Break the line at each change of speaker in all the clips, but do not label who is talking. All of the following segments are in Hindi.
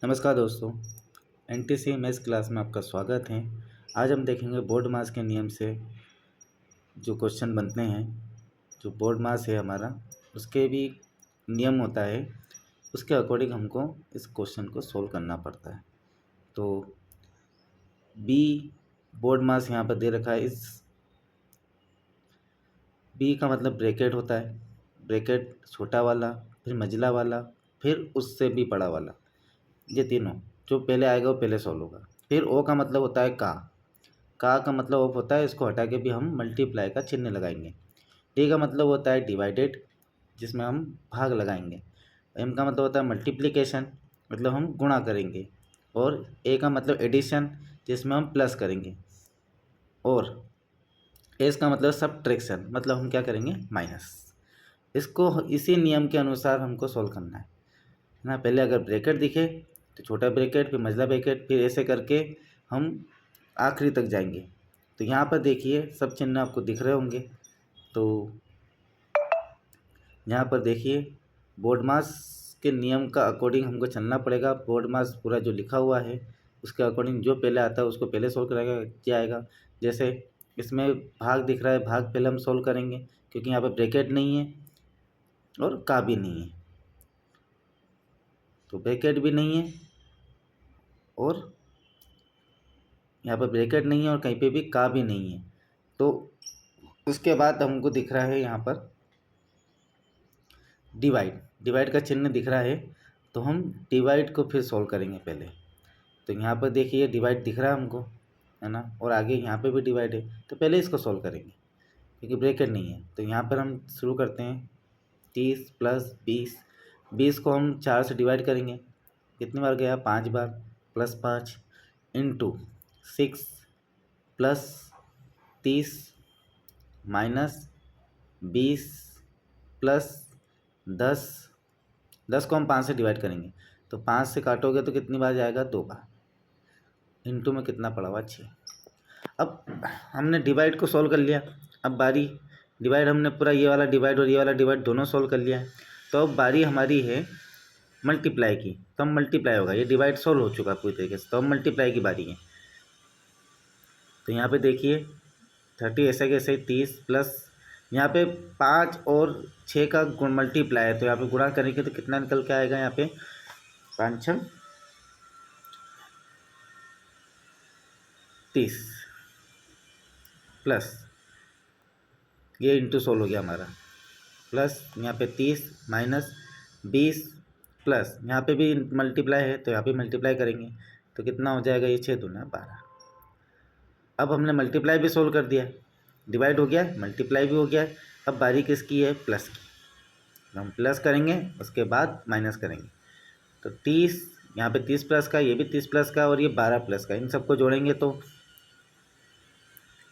नमस्कार दोस्तों, एनटीसी मैथ्स क्लास में आपका स्वागत है। आज हम देखेंगे बोर्ड मास के नियम से जो क्वेश्चन बनते हैं। जो बोर्ड मास है हमारा, उसके भी नियम होता है, उसके अकॉर्डिंग हमको इस क्वेश्चन को सोल्व करना पड़ता है। तो बी बोर्ड मास यहाँ पर दे रखा है। इस बी का मतलब ब्रैकेट होता है, ब्रैकेट छोटा वाला, फिर मंझला वाला, फिर उससे भी बड़ा वाला। ये तीनों जो पहले आएगा वो पहले सॉल्व होगा। फिर ओ का मतलब होता है का मतलब ऑफ होता है, इसको हटा के भी हम मल्टीप्लाई का चिन्ह लगाएंगे। डी का मतलब होता है डिवाइडेड, जिसमें हम भाग लगाएंगे। एम का मतलब होता है मल्टीप्लिकेशन, मतलब हम गुणा करेंगे। और ए का मतलब एडिशन, जिसमें हम प्लस करेंगे। और एस का मतलब सबट्रैक्शन, मतलब हम क्या करेंगे, माइनस। इसको इसी नियम के अनुसार हमको सोल्व करना है ना। पहले अगर ब्रैकेट दिखे तो छोटा ब्रैकेट, फिर मंझला ब्रैकेट, फिर ऐसे करके हम आखिरी तक जाएंगे। तो यहाँ पर देखिए सब चिन्ह आपको दिख रहे होंगे। तो यहाँ पर देखिए बोर्ड मास के नियम का अकॉर्डिंग हमको चलना पड़ेगा। बोर्ड मास पूरा जो लिखा हुआ है उसके अकॉर्डिंग जो पहले आता है उसको पहले सोल्व कराया जाएगा। जैसे इसमें भाग दिख रहा है, भाग पहले हम सोल्व करेंगे क्योंकि यहाँ पर ब्रैकेट नहीं है और का भी नहीं है। तो ब्रैकेट भी नहीं है और यहाँ पर ब्रैकेट नहीं है और कहीं पे भी का भी नहीं है। तो उसके बाद हमको दिख रहा है यहाँ पर डिवाइड का चिन्ह दिख रहा है। तो हम डिवाइड को फिर सॉल्व करेंगे पहले। तो यहाँ पर देखिए डिवाइड दिख रहा है हमको, है ना, और आगे यहाँ पे भी डिवाइड है। तो पहले इसको सॉल्व करेंगे क्योंकि ब्रैकेट नहीं है। तो यहाँ पर हम शुरू करते हैं 30 + 20। 20 को हम 4 से डिवाइड करेंगे, कितनी बार गया, 5 बार, +5 इंटू 6 + 30 - 20 + 10। 10 को हम 5 से डिवाइड करेंगे तो 5 से काटोगे तो कितनी बार जाएगा, 2 बार। इंटू में कितना पड़ा हुआ, 6। अब हमने डिवाइड को सॉल्व कर लिया। अब बारी डिवाइड हमने पूरा ये वाला डिवाइड और ये वाला डिवाइड दोनों सॉल्व कर लिया है। तो अब बारी हमारी है मल्टीप्लाई की। तो हम मल्टीप्लाई होगा, ये डिवाइड सॉल्व हो चुका पूरी तरीके से, तो अब मल्टीप्लाई की बारी है। तो यहाँ पे देखिए 30 ऐसे कैसे 30 प्लस यहाँ पे 5 और 6 का गुण मल्टीप्लाई है। तो यहाँ पे गुणा करेंगे तो कितना निकल के आएगा, यहाँ पे 5 6 30 प्लस ये इंटू 16 हो गया हमारा, प्लस यहाँ पे 30 - 20 प्लस यहाँ पे भी मल्टीप्लाई है तो यहाँ पे मल्टीप्लाई करेंगे तो कितना हो जाएगा, ये 6 दूना 12। अब हमने मल्टीप्लाई भी सोल्व कर दिया, डिवाइड हो गया, मल्टीप्लाई भी हो गया। अब बारी किसकी है, प्लस की। हम प्लस करेंगे उसके बाद माइनस करेंगे। तो 30 यहाँ पे 30 प्लस का, ये भी 30 प्लस का और ये 12 प्लस का, इन सबको जोड़ेंगे तो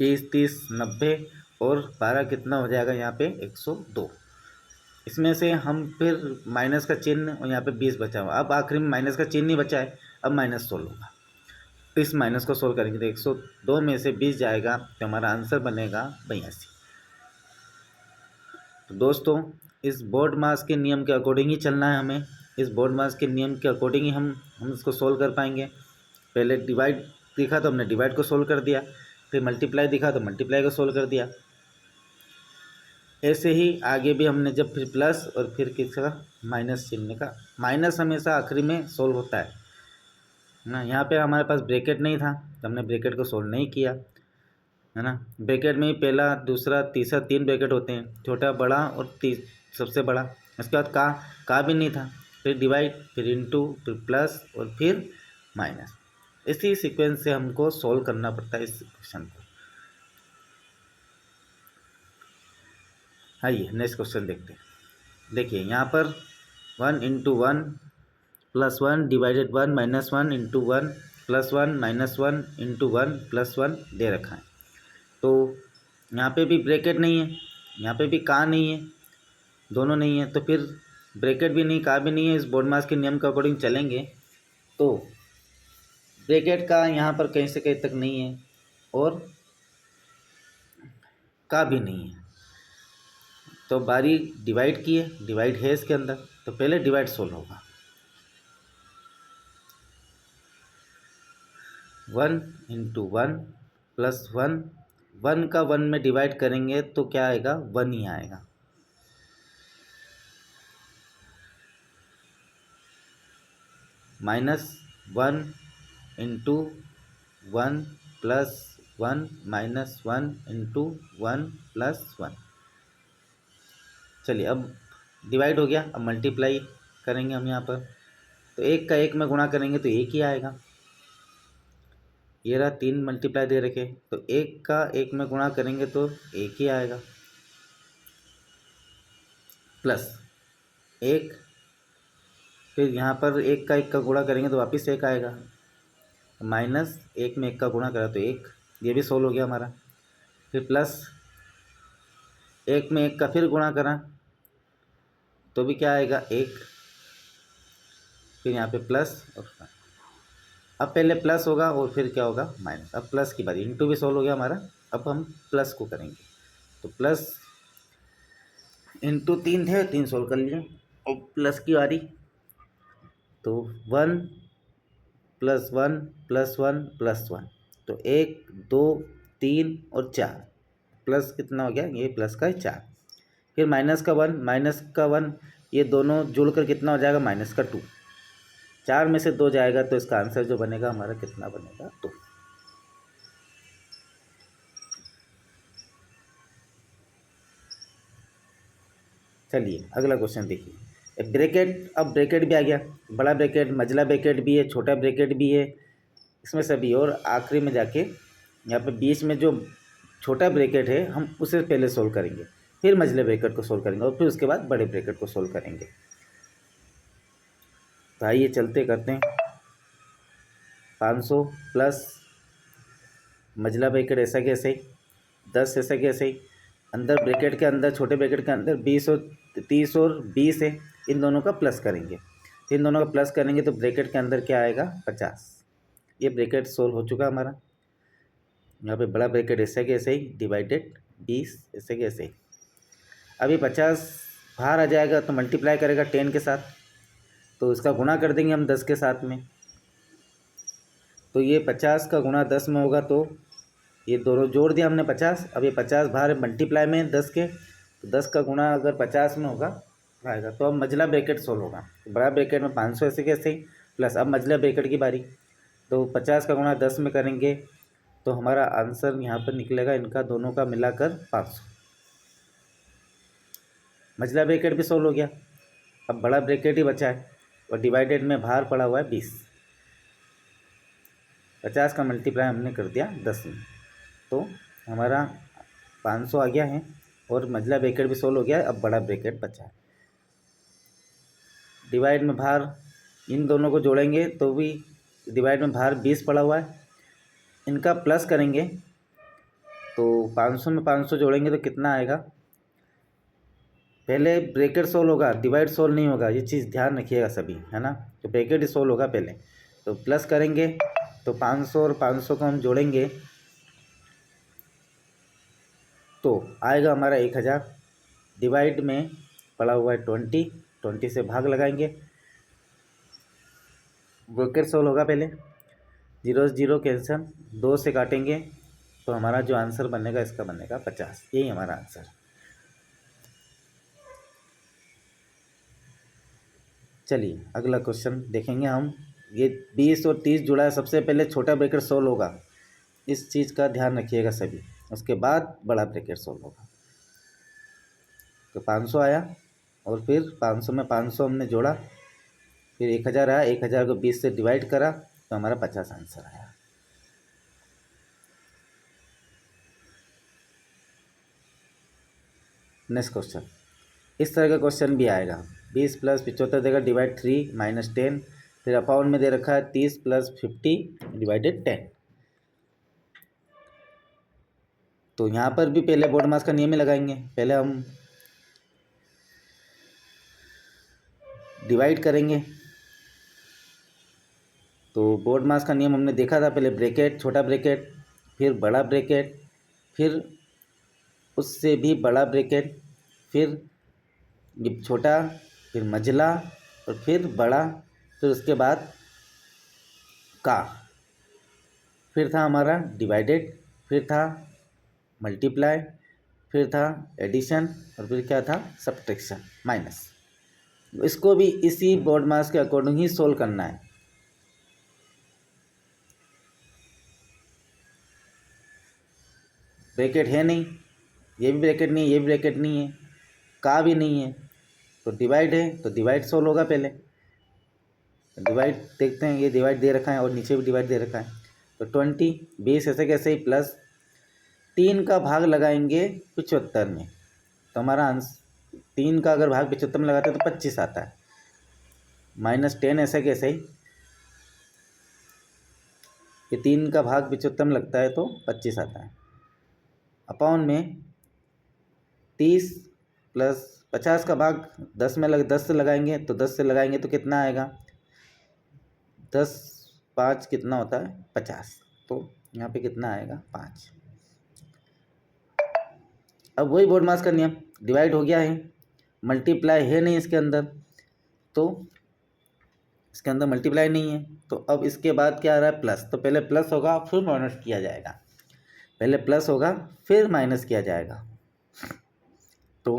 30 30 90 और 12 कितना हो जाएगा, यहाँ पे 102। इसमें से हम फिर माइनस का चिन्ह और यहाँ पे 20 बचा हुआ। अब आखिरी में माइनस का चिन्ह ही बचा है, अब माइनस सोल्व होगा। तो इस माइनस को सोल्व करेंगे तो 102 में से 20 जाएगा तो हमारा आंसर बनेगा 82। तो दोस्तों इस बोर्ड मास के नियम के अकॉर्डिंग ही चलना है हमें। इस बोर्ड मास के नियम के अकॉर्डिंग ही हम इसको सोल्व कर पाएंगे। पहले डिवाइड दिखा तो हमने डिवाइड को सोल्व कर दिया, फिर मल्टीप्लाई दिखा तो मल्टीप्लाई को सोल्व कर दिया। ऐसे ही आगे भी हमने जब फिर प्लस और फिर किसका, माइनस चिन्ह का। माइनस हमेशा आखिरी में सोल्व होता है ना। यहाँ पे हमारे पास ब्रैकेट नहीं था तो हमने ब्रैकेट को सोल्व नहीं किया, है ना। ब्रैकेट में ही पहला दूसरा तीसरा 3 ब्रैकेट होते हैं, छोटा बड़ा और सबसे बड़ा। उसके बाद का भी नहीं था, फिर डिवाइड, फिर इंटू, फिर प्लस और फिर माइनस। इसी सीक्वेंस से हमको सोल्व करना पड़ता है इस क्वेश्चन को। आइए नेक्स्ट क्वेश्चन देखते हैं। देखिए यहाँ पर 1 × 1 + 1 डिवाइडेड 1 - 1 × 1 + 1 - 1 × 1 + 1 दे रखा है। तो यहाँ पे भी ब्रैकेट नहीं है, यहाँ पे भी का नहीं है, दोनों नहीं है। तो फिर ब्रैकेट भी नहीं, का भी नहीं है, इस बोर्ड मास के नियम के अकॉर्डिंग चलेंगे तो ब्रैकेट का यहाँ पर कहीं से कहीं तक नहीं है और का भी नहीं है। तो बारी डिवाइड की है, डिवाइड है इसके अंदर, तो पहले डिवाइड सोल्व होगा। 1 × 1 + 1, 1 का 1 में डिवाइड करेंगे तो क्या आएगा, 1 ही आएगा। -1 × 1 + 1 -1 × 1 + 1। चलिए अब डिवाइड हो गया, अब मल्टीप्लाई करेंगे हम यहाँ पर। तो 1 का 1 में गुणा करेंगे तो 1 ही आएगा। ये रहा 3 मल्टीप्लाई दे रखे, तो 1 का 1 में गुणा करेंगे तो 1 ही आएगा। प्लस 1, फिर यहाँ पर 1 का 1 का गुणा करेंगे तो वापस 1 आएगा। -1 में 1 का गुणा करा तो 1, ये भी सोल्व हो गया हमारा। फिर प्लस 1 में 1 का फिर गुणा करा तो भी क्या आएगा, 1। फिर यहाँ पे प्लस, और अब पहले प्लस होगा और फिर क्या होगा, माइनस। अब प्लस की बारी, इंटू भी सोल्व हो गया हमारा। अब हम प्लस को करेंगे, तो प्लस इंटू 3 थे, 3 सोल्व कर लिए। और प्लस की बारी, तो 1 + 1 + 1 + 1, तो 1 2 3 और 4, प्लस कितना हो गया, ये प्लस का 4। फिर -1 ये दोनों जुड़कर कितना हो जाएगा, -2। 4 में से 2 जाएगा तो इसका आंसर जो बनेगा हमारा कितना बनेगा, 2। चलिए अगला क्वेश्चन देखिए। ब्रैकेट, अब ब्रैकेट भी आ गया, बड़ा ब्रैकेट, मझला ब्रैकेट भी है, छोटा ब्रैकेट भी है, इसमें सभी। और आखिरी में जाके यहाँ पे बीच में जो छोटा ब्रैकेट है हम उसे पहले सोल्व करेंगे, फिर मझले ब्रैकेट को सोल्व करेंगे और फिर उसके बाद बड़े ब्रैकेट को सोल्व करेंगे। तो आइए चलते करते हैं। 500 प्लस मझला ब्रैकेट ऐसा कि ऐसे ही, 10 ऐसा कि ऐसे ही, अंदर ब्रैकेट के अंदर, छोटे ब्रैकेट के अंदर 20 और 30 और 20 है, इन दोनों का प्लस करेंगे। तो इन दोनों का प्लस करेंगे तो ब्रैकेट के अंदर क्या आएगा, 50। ये ब्रैकेट सोल्व हो चुका हमारा। यहाँ पे बड़ा ब्रैकेट ऐसे कि ऐसे ही, डिवाइडेड 20 ऐसे कि ऐसे ही। अभी 50 बाहर आ जाएगा तो मल्टीप्लाई करेगा 10 के साथ, तो इसका गुणा कर देंगे हम 10 के साथ में। तो ये 50 का गुणा 10 में होगा, तो ये दोनों जोड़ दिया हमने 50। अब ये 50 बाहर मल्टीप्लाई में 10 के, तो 10 का गुणा अगर 50 में होगा आएगा। तो अब मझला ब्रैकेट सोल्व होगा। बड़ा ब्रैकेट में 500 ऐसे कैसे ही, प्लस अब मझला ब्रैकेट की बारी। तो 50 का गुणा 10 में करेंगे तो हमारा आंसर यहाँ पर निकलेगा, इनका दोनों का मिलाकर 500। मझला ब्रैकेट भी सोल्व हो गया। अब बड़ा ब्रैकेट ही बचा है और डिवाइडेड में बाहर पड़ा हुआ है 20। 50 का मल्टीप्लाई हमने कर दिया 10 में, तो हमारा 500 आ गया है। और मझला ब्रैकेट भी सोल्व हो गया है, अब बड़ा ब्रैकेट बचा है। डिवाइड में बाहर इन दोनों को जोड़ेंगे तो भी डिवाइड में बाहर 20 पड़ा हुआ है, इनका प्लस करेंगे तो 500 में 500 जोड़ेंगे तो कितना आएगा। पहले ब्रैकेट सोल्व होगा, डिवाइड सोल्व नहीं होगा, ये चीज़ ध्यान रखिएगा सभी, है ना। तो ब्रैकेट ही सोल्व होगा पहले, तो प्लस करेंगे तो 500 और 500 को हम जोड़ेंगे तो आएगा हमारा 1000। डिवाइड में पड़ा हुआ है 20 से भाग लगाएंगे, ब्रैकेट सोल्व होगा पहले, 0 0 कैंसल, 2 से काटेंगे तो हमारा जो आंसर बनेगा इसका बनेगा 50। यही हमारा आंसर। चलिए अगला क्वेश्चन देखेंगे हम। ये 20 और 30 जुड़ा है, सबसे पहले छोटा ब्रैकेट सोल्व होगा, इस चीज़ का ध्यान रखिएगा सभी, उसके बाद बड़ा ब्रैकेट सोल्व होगा। तो 500 आया और फिर 500 में 500 हमने जोड़ा, फिर 1000 आया, 1000 को 20 से डिवाइड करा तो हमारा 50 आंसर आया। नेक्स्ट क्वेश्चन, इस तरह का क्वेश्चन भी आएगा। 20 + 75 देगा, डिवाइड 3 -10, फिर अपाउंड में दे रखा है 30 + 50 डिवाइडेड 10। तो यहाँ पर भी पहले बोर्ड मास का नियम ही लगाएंगे। पहले हम डिवाइड करेंगे, तो बोर्ड मास का नियम हमने देखा था, पहले ब्रैकेट, छोटा ब्रैकेट, फिर बड़ा ब्रैकेट, फिर उससे भी बड़ा ब्रैकेट, फिर ये छोटा, फिर मझला और फिर बड़ा, फिर उसके बाद का। फिर था हमारा डिवाइडेड, फिर था मल्टीप्लाई, फिर था एडिशन और फिर क्या था सब्ट्रैक्शन माइनस। इसको भी इसी बोर्ड मास के अकॉर्डिंग ही सोल्व करना है। ब्रैकेट है नहीं, ये भी ब्रैकेट नहीं है, ये भी ब्रैकेट नहीं है, का भी नहीं है, तो डिवाइड है तो डिवाइड सोल्व होगा। पहले डिवाइड देखते हैं, ये डिवाइड दे रखा है और नीचे भी डिवाइड दे रखा है। तो 20 20 ऐसे कैसे ही प्लस 3 का भाग लगाएंगे 75 में, तो हमारा आंसर 3 का अगर भाग 75 में लगाते हैं तो 25 आता है। -10 ऐसे कैसे ही, ये 3 का भाग 75 में लगता है तो 25 आता है। अपॉन में 30 प्लस 50 का भाग 10 से लगाएंगे तो 10 से लगाएंगे तो कितना आएगा, 10 5 कितना होता है 50, तो यहाँ पे कितना आएगा 5। अब वही बोर्ड मास का नियम, डिवाइड हो गया है, मल्टीप्लाई है नहीं इसके अंदर, तो इसके अंदर मल्टीप्लाई नहीं है, तो अब इसके बाद क्या आ रहा है प्लस, तो पहले प्लस होगा फिर माइनस किया जाएगा, पहले प्लस होगा फिर माइनस किया जाएगा। तो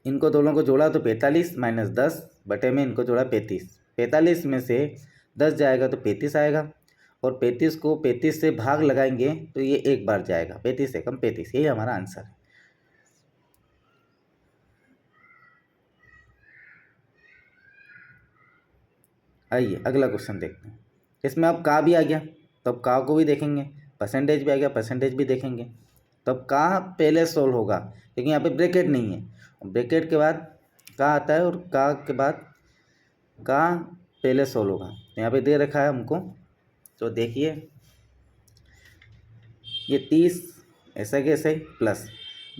इनको दोनों को जोड़ा तो 45 माइनस 10 बटे में इनको जोड़ा 35, 45 में से 10 जाएगा तो 35 आएगा, और 35 को 35 से भाग लगाएंगे तो ये एक बार जाएगा, 35 से कम 35, यही हमारा आंसर है। आइए अगला क्वेश्चन देखते हैं। इसमें अब का भी आ गया, तो अब का को भी देखेंगे, परसेंटेज भी आ गया, परसेंटेज भी देखेंगे। तो अब का पहले सोल्व होगा क्योंकि यहाँ पे ब्रैकेट नहीं है, ब्रैकेट के बाद का आता है और का के बाद का पहले सोल्व होगा। तो यहाँ पे दे रखा है हमको, तो देखिए ये 30 ऐसा कैसे प्लस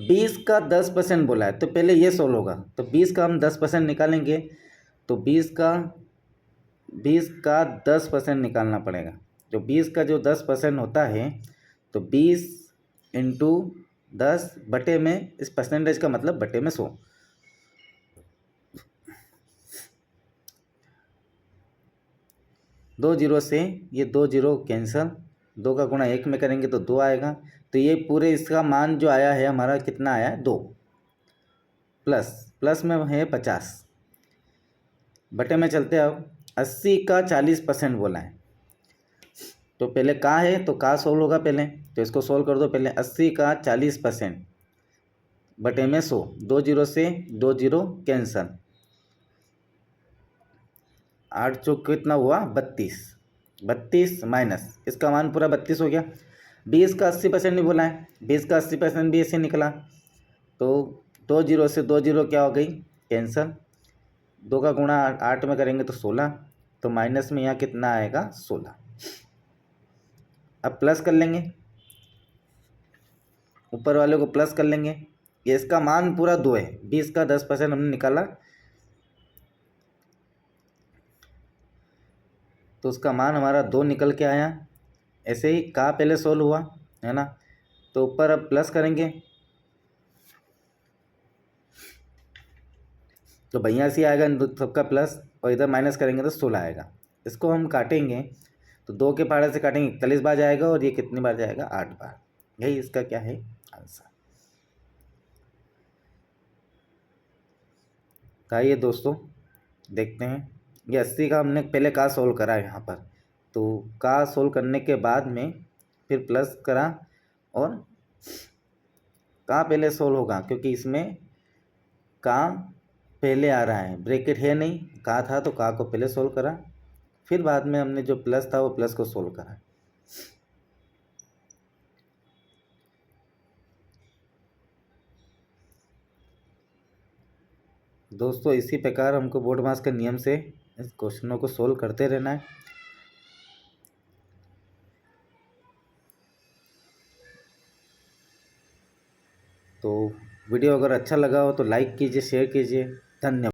20 का 10% बोला है, तो पहले ये सोल्व होगा, तो 20 का हम 10% निकालेंगे, तो 20 का 10% निकालना पड़ेगा। जो 20 का जो 10% होता है, तो 20 इंटू 10 बटे में, इस परसेंटेज का मतलब बटे में 100, दो जीरो से ये 2 जीरो कैंसल, 2 का गुणा 1 में करेंगे तो 2 आएगा, तो ये पूरे इसका मान जो आया है हमारा कितना आया है 2, प्लस में है 50 बटे में चलते हैं। अब 80 का 40% बोला है, तो पहले का है तो का सोल्व होगा पहले, तो इसको सोल्व कर दो पहले। 80 का 40% बटे में 100, 2 जीरो से 2 जीरो कैंसल, 8 चौक कितना हुआ 32, 32 माइनस इसका मान पूरा 32 हो गया। 20 का 80% नहीं बोला है, 20 का 80% भी ऐसे निकला, तो 2 जीरो से 2 जीरो क्या हो गई कैंसल, 2 का गुणा 8 में करेंगे तो 16, तो माइनस में यहाँ कितना आएगा 16। अब प्लस कर लेंगे, ऊपर वाले को प्लस कर लेंगे, ये इसका मान पूरा 2 है, 20 का 10% हमने निकाला, तो उसका मान हमारा 2 निकल के आया। ऐसे ही का पहले सोल्व हुआ है ना, तो ऊपर अब प्लस करेंगे, तो 82 आएगा इन सबका प्लस, और इधर माइनस करेंगे तो 16 आएगा। इसको हम काटेंगे तो 2 के पहाड़े से काटेंगे 41 बार जाएगा, और ये कितनी बार जाएगा 8 बार, यही इसका क्या है आंसर। तो आइए दोस्तों देखते हैं, ये 80 का हमने पहले का सोल्व करा है यहाँ पर, तो का सोल्व करने के बाद में फिर प्लस करा, और का पहले सोल्व होगा क्योंकि इसमें का पहले आ रहा है, ब्रैकेट है नहीं, का था तो का को पहले सोल्व करा, फिर बाद में हमने जो प्लस था वो प्लस को सोल्व करा। दोस्तों इसी प्रकार हमको बोर्ड मास के नियम से इस क्वेश्चनों को सोल्व करते रहना है। तो वीडियो अगर अच्छा लगा हो तो लाइक कीजिए, शेयर कीजिए, धन्यवाद।